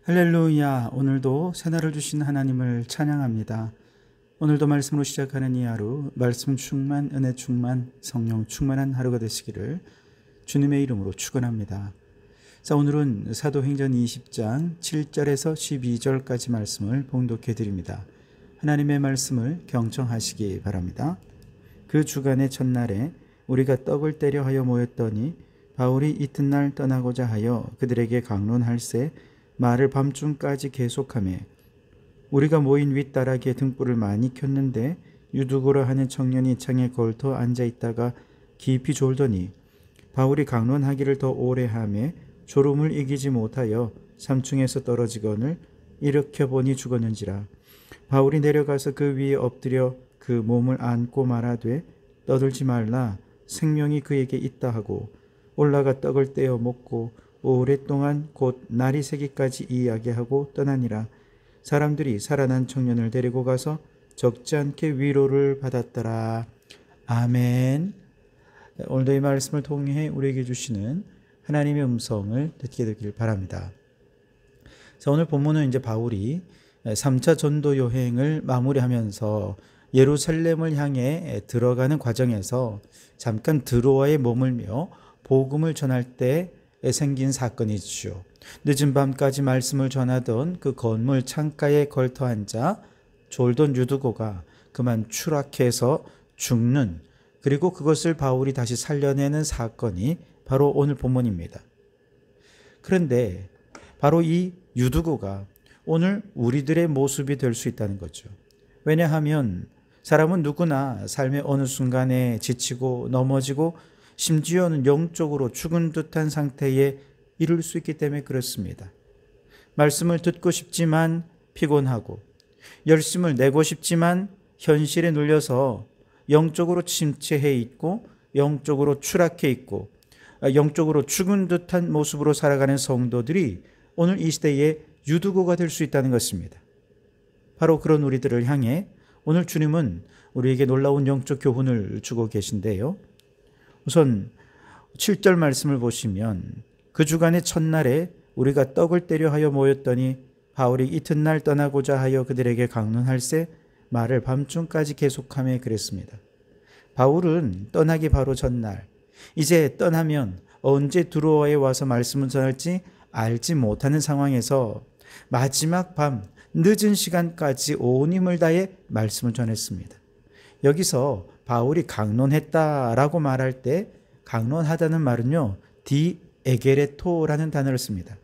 할렐루야. 오늘도 새날을 주신 하나님을 찬양합니다. 오늘도 말씀으로 시작하는 이 하루, 말씀 충만, 은혜 충만, 성령 충만한 하루가 되시기를 주님의 이름으로 축원합니다. 자, 오늘은 사도행전 20장 7절에서 12절까지 말씀을 봉독해 드립니다. 하나님의 말씀을 경청하시기 바랍니다. 그 주간의 첫날에 우리가 떡을 떼려 하여 모였더니 바울이 이튿날 떠나고자 하여 그들에게 강론할세 말을 밤중까지 계속하며 우리가 모인 윗다락에 등불을 많이 켰는데 유두고라 하는 청년이 창에 걸터 앉아있다가 깊이 졸더니 바울이 강론하기를 더 오래 하며 졸음을 이기지 못하여 삼층에서 떨어지거늘 일으켜보니 죽었는지라. 바울이 내려가서 그 위에 엎드려 그 몸을 안고 말하되 떠들지 말라, 생명이 그에게 있다 하고 올라가 떡을 떼어 먹고 오랫동안 곧 날이 새기까지 이야기하고 떠나니라. 사람들이 살아난 청년을 데리고 가서 적지 않게 위로를 받았더라. 아멘. 오늘도 이 말씀을 통해 우리에게 주시는 하나님의 음성을 듣게 되길 바랍니다. 자, 오늘 본문은 이제 바울이 3차 전도 여행을 마무리하면서 예루살렘을 향해 들어가는 과정에서 잠깐 드로아에 머물며 복음을 전할 때 생긴 사건이죠. 늦은 밤까지 말씀을 전하던 그 건물 창가에 걸터 앉아 졸던 유두고가 그만 추락해서 죽는, 그리고 그것을 바울이 다시 살려내는 사건이 바로 오늘 본문입니다. 그런데 바로 이 유두고가 오늘 우리들의 모습이 될 수 있다는 거죠. 왜냐하면 사람은 누구나 삶의 어느 순간에 지치고 넘어지고 심지어는 영적으로 죽은 듯한 상태에 이를 수 있기 때문에 그렇습니다. 말씀을 듣고 싶지만 피곤하고, 열심을 내고 싶지만 현실에 눌려서 영적으로 침체해 있고 영적으로 추락해 있고 영적으로 죽은 듯한 모습으로 살아가는 성도들이 오늘 이 시대에 유두고가 될 수 있다는 것입니다. 바로 그런 우리들을 향해 오늘 주님은 우리에게 놀라운 영적 교훈을 주고 계신데요. 우선 7절 말씀을 보시면 그 주간의 첫날에 우리가 떡을 떼려 하여 모였더니 바울이 이튿날 떠나고자 하여 그들에게 강론할세 말을 밤중까지 계속하며 그랬습니다. 바울은 떠나기 바로 전날, 이제 떠나면 언제 드로아에 와서 말씀을 전할지 알지 못하는 상황에서 마지막 밤 늦은 시간까지 온 힘을 다해 말씀을 전했습니다. 여기서 바울이 강론했다라고 말할 때 강론하다는 말은요, 디에게레토라는 단어를 씁니다.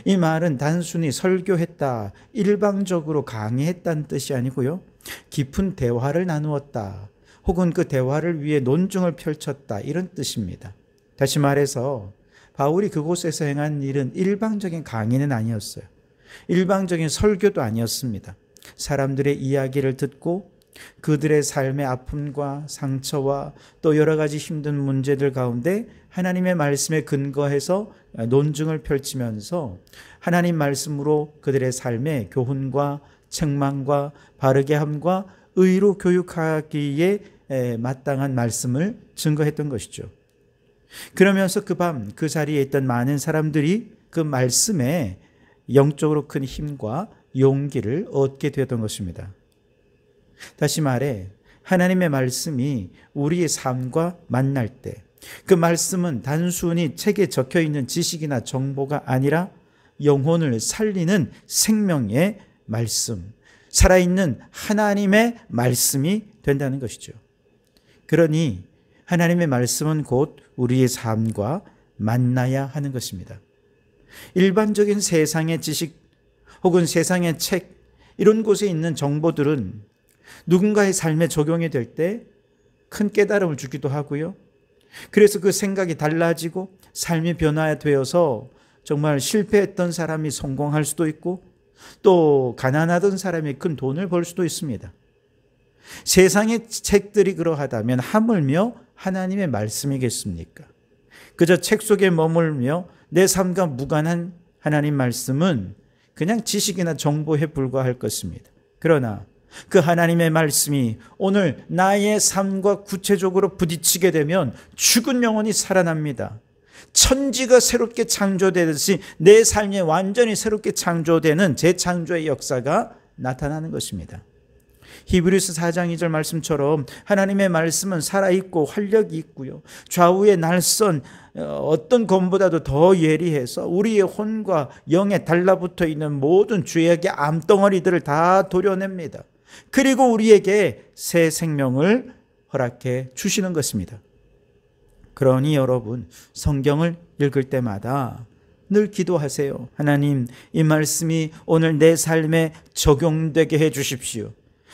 이 말은 단순히 설교했다, 일방적으로 강의했다는 뜻이 아니고요, 깊은 대화를 나누었다, 혹은 그 대화를 위해 논증을 펼쳤다, 이런 뜻입니다. 다시 말해서 바울이 그곳에서 행한 일은 일방적인 강의는 아니었어요. 일방적인 설교도 아니었습니다. 사람들의 이야기를 듣고 그들의 삶의 아픔과 상처와 또 여러 가지 힘든 문제들 가운데 하나님의 말씀에 근거해서 논증을 펼치면서 하나님 말씀으로 그들의 삶의 교훈과 책망과 바르게 함과 의로 교육하기에 마땅한 말씀을 증거했던 것이죠. 그러면서 그 밤 그 자리에 있던 많은 사람들이 그 말씀에 영적으로 큰 힘과 용기를 얻게 되었던 것입니다. 다시 말해 하나님의 말씀이 우리의 삶과 만날 때 그 말씀은 단순히 책에 적혀 있는 지식이나 정보가 아니라 영혼을 살리는 생명의 말씀, 살아있는 하나님의 말씀이 된다는 것이죠. 그러니 하나님의 말씀은 곧 우리의 삶과 만나야 하는 것입니다. 일반적인 세상의 지식 혹은 세상의 책, 이런 곳에 있는 정보들은 누군가의 삶에 적용이 될 때 큰 깨달음을 주기도 하고요, 그래서 그 생각이 달라지고 삶이 변화되어서 정말 실패했던 사람이 성공할 수도 있고 또 가난하던 사람이 큰 돈을 벌 수도 있습니다. 세상의 책들이 그러하다면 하물며 하나님의 말씀이겠습니까? 그저 책 속에 머물며 내 삶과 무관한 하나님 말씀은 그냥 지식이나 정보에 불과할 것입니다. 그러나 그 하나님의 말씀이 오늘 나의 삶과 구체적으로 부딪히게 되면 죽은 영혼이 살아납니다. 천지가 새롭게 창조되듯이 내 삶이 완전히 새롭게 창조되는 재창조의 역사가 나타나는 것입니다. 히브리서 4장 2절 말씀처럼 하나님의 말씀은 살아있고 활력이 있고요, 좌우의 날선 어떤 검보다도 더 예리해서 우리의 혼과 영에 달라붙어 있는 모든 죄악의 암덩어리들을 다 도려냅니다. 그리고 우리에게 새 생명을 허락해 주시는 것입니다. 그러니 여러분, 성경을 읽을 때마다 늘 기도하세요. 하나님, 이 말씀이 오늘 내 삶에 적용되게 해 주십시오.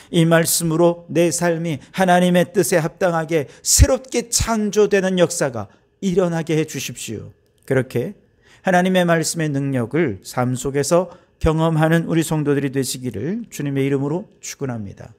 이 말씀으로 내 삶이 하나님의 뜻에 합당하게 새롭게 창조되는 역사가 일어나게 해 주십시오. 그렇게 하나님의 말씀의 능력을 삶 속에서 경험하는 우리 성도들이 되시기를 주님의 이름으로 축원합니다.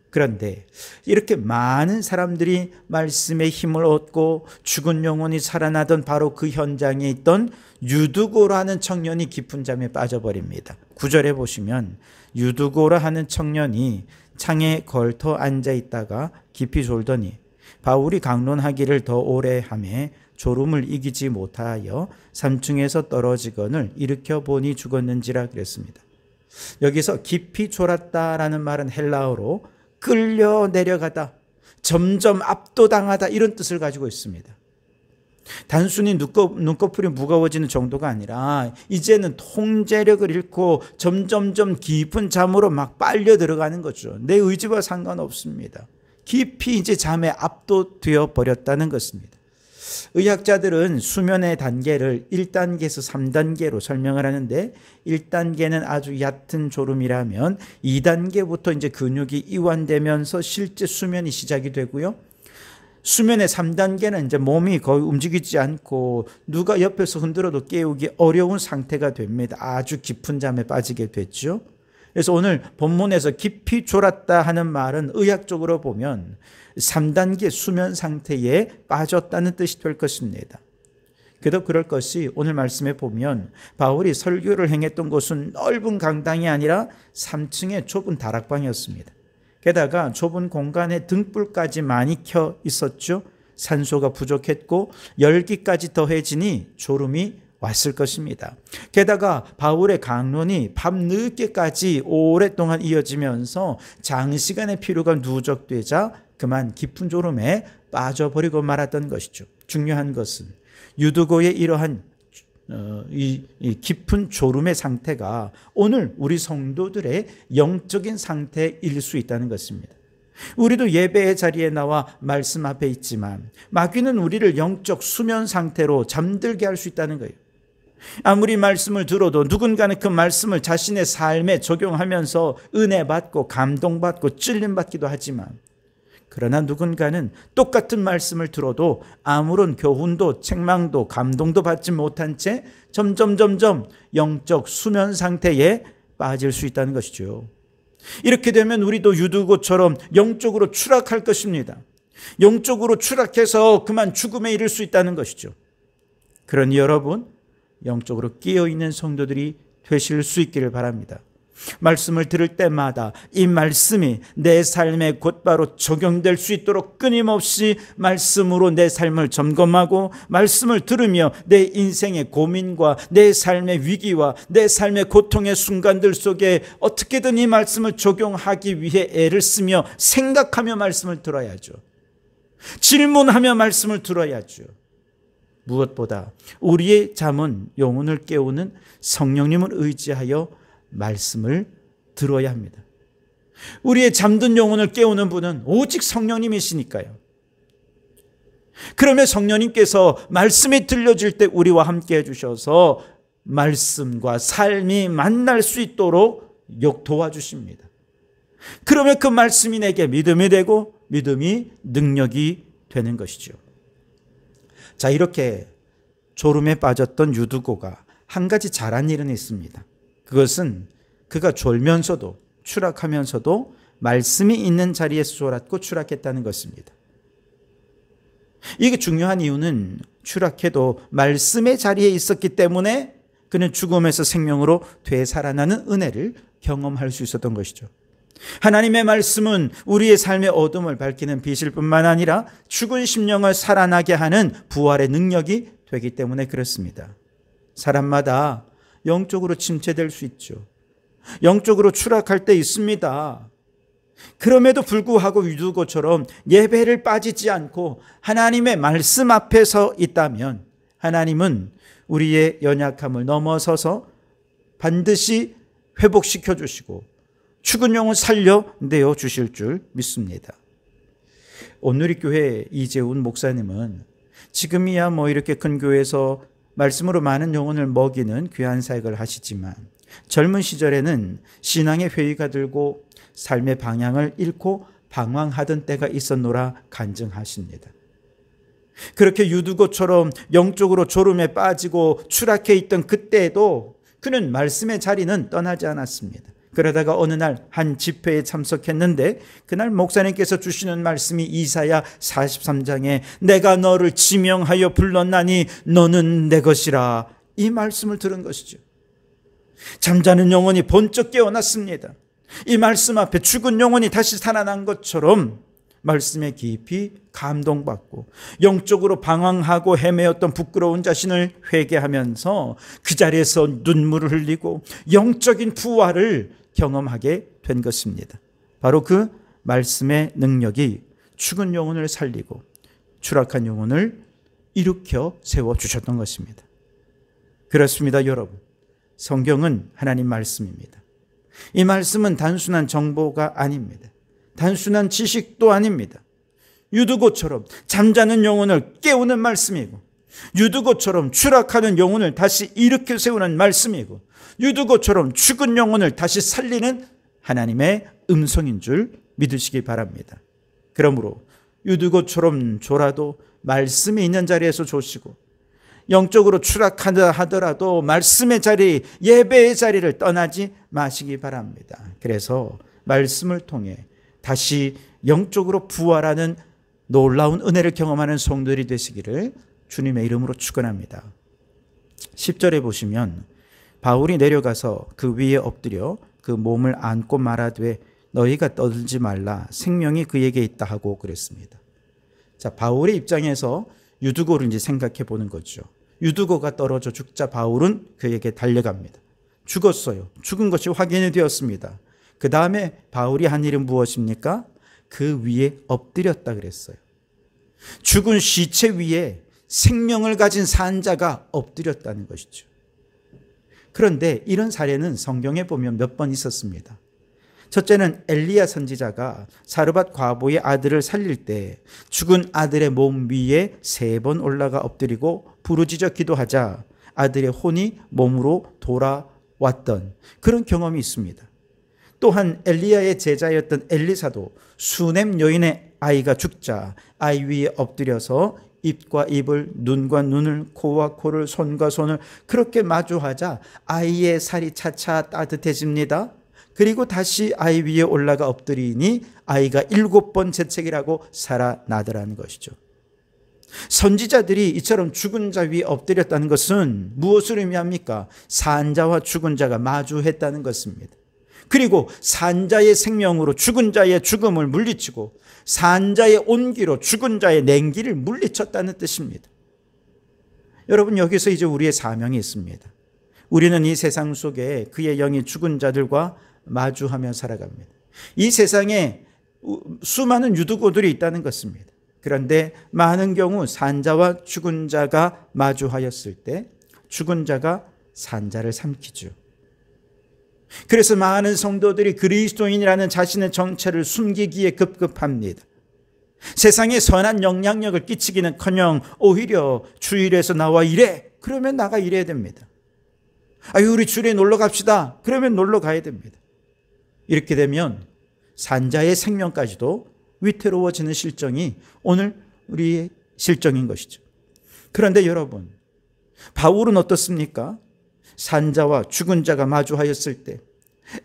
그런데 이렇게 많은 사람들이 말씀의 힘을 얻고 죽은 영혼이 살아나던 바로 그 현장에 있던 유두고라는 청년이 깊은 잠에 빠져버립니다. 9절에 보시면 유두고라 하는 청년이 창에 걸터 앉아 있다가 깊이 졸더니 바울이 강론하기를 더 오래 하매 졸음을 이기지 못하여 3층에서 떨어지거늘 일으켜 보니 죽었는지라 그랬습니다. 여기서 깊이 졸았다라는 말은 헬라어로 끌려 내려가다, 점점 압도당하다, 이런 뜻을 가지고 있습니다. 단순히 눈꺼풀이 무거워지는 정도가 아니라 이제는 통제력을 잃고 점점점 깊은 잠으로 막 빨려 들어가는 거죠. 내 의지와 상관없습니다. 깊이 이제 잠에 압도되어 버렸다는 것입니다. 의학자들은 수면의 단계를 1단계에서 3단계로 설명을 하는데, 1단계는 아주 얕은 졸음이라면 2단계부터 이제 근육이 이완되면서 실제 수면이 시작이 되고요. 수면의 3단계는 이제 몸이 거의 움직이지 않고 누가 옆에서 흔들어도 깨우기 어려운 상태가 됩니다. 아주 깊은 잠에 빠지게 됐죠. 그래서 오늘 본문에서 깊이 졸았다 하는 말은 의학적으로 보면 3단계 수면 상태에 빠졌다는 뜻이 될 것입니다. 그래도 그럴 것이 오늘 말씀에 보면 바울이 설교를 행했던 곳은 넓은 강당이 아니라 3층의 좁은 다락방이었습니다. 게다가 좁은 공간에 등불까지 많이 켜 있었죠. 산소가 부족했고 열기까지 더해지니 졸음이 왔을 것입니다. 게다가 바울의 강론이 밤늦게까지 오랫동안 이어지면서 장시간의 피로가 누적되자 그만 깊은 졸음에 빠져버리고 말았던 것이죠. 중요한 것은 유두고의 이러한 이 깊은 졸음의 상태가 오늘 우리 성도들의 영적인 상태일 수 있다는 것입니다. 우리도 예배의 자리에 나와 말씀 앞에 있지만 마귀는 우리를 영적 수면 상태로 잠들게 할 수 있다는 거예요. 아무리 말씀을 들어도 누군가는 그 말씀을 자신의 삶에 적용하면서 은혜 받고 감동받고 찔림받기도 하지만, 그러나 누군가는 똑같은 말씀을 들어도 아무런 교훈도 책망도 감동도 받지 못한 채 점점 영적 수면 상태에 빠질 수 있다는 것이죠. 이렇게 되면 우리도 유두고처럼 영적으로 추락할 것입니다. 영적으로 추락해서 그만 죽음에 이를 수 있다는 것이죠. 그러니 여러분, 영적으로 깨어있는 성도들이 되실 수 있기를 바랍니다. 말씀을 들을 때마다 이 말씀이 내 삶에 곧바로 적용될 수 있도록 끊임없이 말씀으로 내 삶을 점검하고, 말씀을 들으며 내 인생의 고민과 내 삶의 위기와 내 삶의 고통의 순간들 속에 어떻게든 이 말씀을 적용하기 위해 애를 쓰며 생각하며 말씀을 들어야죠. 질문하며 말씀을 들어야죠. 무엇보다 우리의 잠은 영혼을 깨우는 성령님을 의지하여 말씀을 들어야 합니다. 우리의 잠든 영혼을 깨우는 분은 오직 성령님이시니까요. 그러면 성령님께서 말씀이 들려질 때 우리와 함께 해주셔서 말씀과 삶이 만날 수 있도록 도와주십니다. 그러면 그 말씀이 내게 믿음이 되고 믿음이 능력이 되는 것이죠. 자, 이렇게 졸음에 빠졌던 유두고가 한 가지 잘한 일은 있습니다. 그것은 그가 졸면서도 추락하면서도 말씀이 있는 자리에서 졸았고 추락했다는 것입니다. 이게 중요한 이유는 추락해도 말씀의 자리에 있었기 때문에 그는 죽음에서 생명으로 되살아나는 은혜를 경험할 수 있었던 것이죠. 하나님의 말씀은 우리의 삶의 어둠을 밝히는 빛일 뿐만 아니라 죽은 심령을 살아나게 하는 부활의 능력이 되기 때문에 그렇습니다. 사람마다 영적으로 침체될 수 있죠. 영적으로 추락할 때 있습니다. 그럼에도 불구하고 유두고처럼 예배를 빠지지 않고 하나님의 말씀 앞에 서 있다면 하나님은 우리의 연약함을 넘어서서 반드시 회복시켜 주시고 죽은 영혼 살려내어 주실 줄 믿습니다. 온누리교회 이재훈 목사님은 지금이야 이렇게 큰 교회에서 말씀으로 많은 영혼을 먹이는 귀한 사역을 하시지만 젊은 시절에는 신앙의 회의가 들고 삶의 방향을 잃고 방황하던 때가 있었노라 간증하십니다. 그렇게 유두고처럼 영적으로 졸음에 빠지고 추락해 있던 그때에도 그는 말씀의 자리는 떠나지 않았습니다. 그러다가 어느 날 한 집회에 참석했는데 그날 목사님께서 주시는 말씀이 이사야 43장에 내가 너를 지명하여 불렀나니 너는 내 것이라, 이 말씀을 들은 것이죠. 잠자는 영혼이 번쩍 깨어났습니다. 이 말씀 앞에 죽은 영혼이 다시 살아난 것처럼 말씀에 깊이 감동받고 영적으로 방황하고 헤매었던 부끄러운 자신을 회개하면서 그 자리에서 눈물을 흘리고 영적인 부활을 경험하게 된 것입니다. 바로 그 말씀의 능력이 죽은 영혼을 살리고 추락한 영혼을 일으켜 세워주셨던 것입니다. 그렇습니다, 여러분. 성경은 하나님 말씀입니다. 이 말씀은 단순한 정보가 아닙니다. 단순한 지식도 아닙니다. 유두고처럼 잠자는 영혼을 깨우는 말씀이고, 유두고처럼 추락하는 영혼을 다시 일으켜 세우는 말씀이고, 유두고처럼 죽은 영혼을 다시 살리는 하나님의 음성인 줄 믿으시기 바랍니다. 그러므로 유두고처럼 졸아도 말씀이 있는 자리에서 조시고, 영적으로 추락한다 하더라도 말씀의 자리, 예배의 자리를 떠나지 마시기 바랍니다. 그래서 말씀을 통해 다시 영적으로 부활하는 놀라운 은혜를 경험하는 성도들이 되시기를 주님의 이름으로 축원합니다. 10절에 보시면 바울이 내려가서 그 위에 엎드려 그 몸을 안고 말하되 너희가 떠들지 말라, 생명이 그에게 있다 하고 그랬습니다. 자, 바울의 입장에서 유두고를 이제 생각해 보는 거죠. 유두고가 떨어져 죽자 바울은 그에게 달려갑니다. 죽었어요. 죽은 것이 확인이 되었습니다. 그 다음에 바울이 한 일은 무엇입니까? 그 위에 엎드렸다 그랬어요. 죽은 시체 위에 생명을 가진 산자가 엎드렸다는 것이죠. 그런데 이런 사례는 성경에 보면 몇 번 있었습니다. 첫째는 엘리야 선지자가 사르밧 과부의 아들을 살릴 때 죽은 아들의 몸 위에 3번 올라가 엎드리고 부르짖어 기도하자 아들의 혼이 몸으로 돌아왔던 그런 경험이 있습니다. 또한 엘리야의 제자였던 엘리사도 수넴 여인의 아이가 죽자 아이 위에 엎드려서 입과 입을, 눈과 눈을, 코와 코를, 손과 손을 그렇게 마주하자 아이의 살이 차차 따뜻해집니다. 그리고 다시 아이 위에 올라가 엎드리니 아이가 7번 재채기라고 살아나더라는 것이죠. 선지자들이 이처럼 죽은 자 위에 엎드렸다는 것은 무엇을 의미합니까? 산자와 죽은 자가 마주했다는 것입니다. 그리고 산자의 생명으로 죽은 자의 죽음을 물리치고 산자의 온기로 죽은 자의 냉기를 물리쳤다는 뜻입니다. 여러분, 여기서 이제 우리의 사명이 있습니다. 우리는 이 세상 속에 그의 영이 죽은 자들과 마주하며 살아갑니다. 이 세상에 수많은 유두고들이 있다는 것입니다. 그런데 많은 경우 산자와 죽은 자가 마주하였을 때 죽은 자가 산자를 삼키죠. 그래서 많은 성도들이 그리스도인이라는 자신의 정체를 숨기기에 급급합니다. 세상에 선한 영향력을 끼치기는커녕 오히려 주일에서 나와 일해, 그러면 나가 일해야 됩니다. 우리 주일에 놀러 갑시다, 그러면 놀러 가야 됩니다. 이렇게 되면 산자의 생명까지도 위태로워지는 실정이 오늘 우리의 실정인 것이죠. 그런데 여러분, 바울은 어떻습니까? 산자와 죽은 자가 마주하였을 때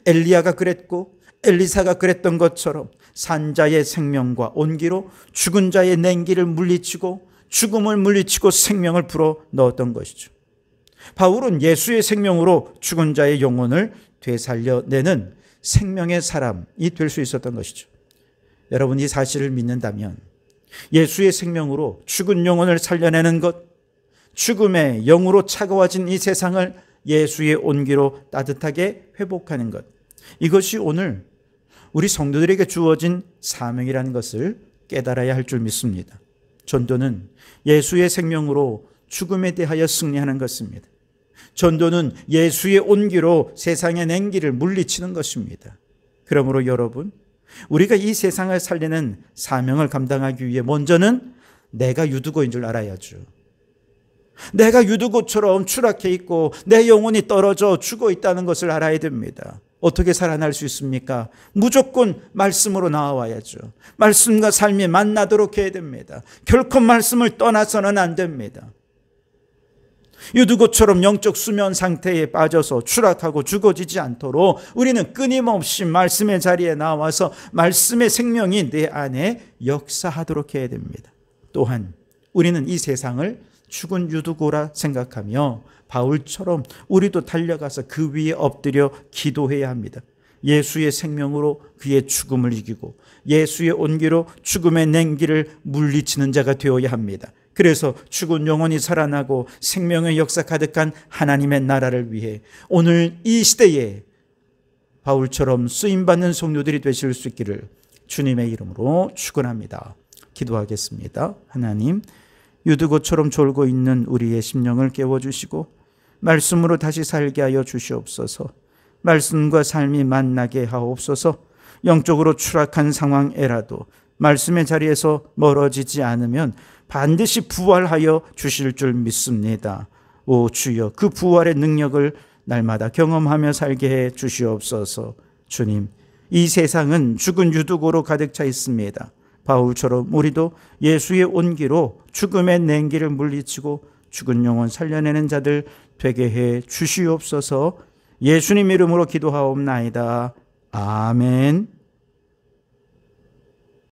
엘리야가 그랬고 엘리사가 그랬던 것처럼 산자의 생명과 온기로 죽은 자의 냉기를 물리치고 죽음을 물리치고 생명을 불어 넣었던 것이죠. 바울은 예수의 생명으로 죽은 자의 영혼을 되살려내는 생명의 사람이 될 수 있었던 것이죠. 여러분, 이 사실을 믿는다면 예수의 생명으로 죽은 영혼을 살려내는 것, 죽음의 영으로 차가워진 이 세상을 예수의 온기로 따뜻하게 회복하는 것, 이것이 오늘 우리 성도들에게 주어진 사명이라는 것을 깨달아야 할 줄 믿습니다. 전도는 예수의 생명으로 죽음에 대하여 승리하는 것입니다. 전도는 예수의 온기로 세상의 냉기를 물리치는 것입니다. 그러므로 여러분, 우리가 이 세상을 살리는 사명을 감당하기 위해 먼저는 내가 유두고인 줄 알아야죠. 내가 유두고처럼 추락해 있고 내 영혼이 떨어져 죽어 있다는 것을 알아야 됩니다. 어떻게 살아날 수 있습니까? 무조건 말씀으로 나와야죠. 말씀과 삶이 만나도록 해야 됩니다. 결코 말씀을 떠나서는 안 됩니다. 유두고처럼 영적 수면 상태에 빠져서 추락하고 죽어지지 않도록 우리는 끊임없이 말씀의 자리에 나와서 말씀의 생명이 내 안에 역사하도록 해야 됩니다. 또한 우리는 이 세상을 죽은 유두고라 생각하며 바울처럼 우리도 달려가서 그 위에 엎드려 기도해야 합니다. 예수의 생명으로 그의 죽음을 이기고 예수의 온기로 죽음의 냉기를 물리치는 자가 되어야 합니다. 그래서 죽은 영혼이 살아나고 생명의 역사 가득한 하나님의 나라를 위해 오늘 이 시대에 바울처럼 쓰임받는 성도들이 되실 수 있기를 주님의 이름으로 축원합니다. 기도하겠습니다. 하나님, 유두고처럼 졸고 있는 우리의 심령을 깨워주시고 말씀으로 다시 살게 하여 주시옵소서. 말씀과 삶이 만나게 하옵소서. 영적으로 추락한 상황에라도 말씀의 자리에서 멀어지지 않으면 반드시 부활하여 주실 줄 믿습니다. 오 주여, 그 부활의 능력을 날마다 경험하며 살게 해 주시옵소서. 주님, 이 세상은 죽은 유두고로 가득 차 있습니다. 바울처럼 우리도 예수의 온기로 죽음의 냉기를 물리치고 죽은 영혼 살려내는 자들 되게 해 주시옵소서. 예수님 이름으로 기도하옵나이다. 아멘.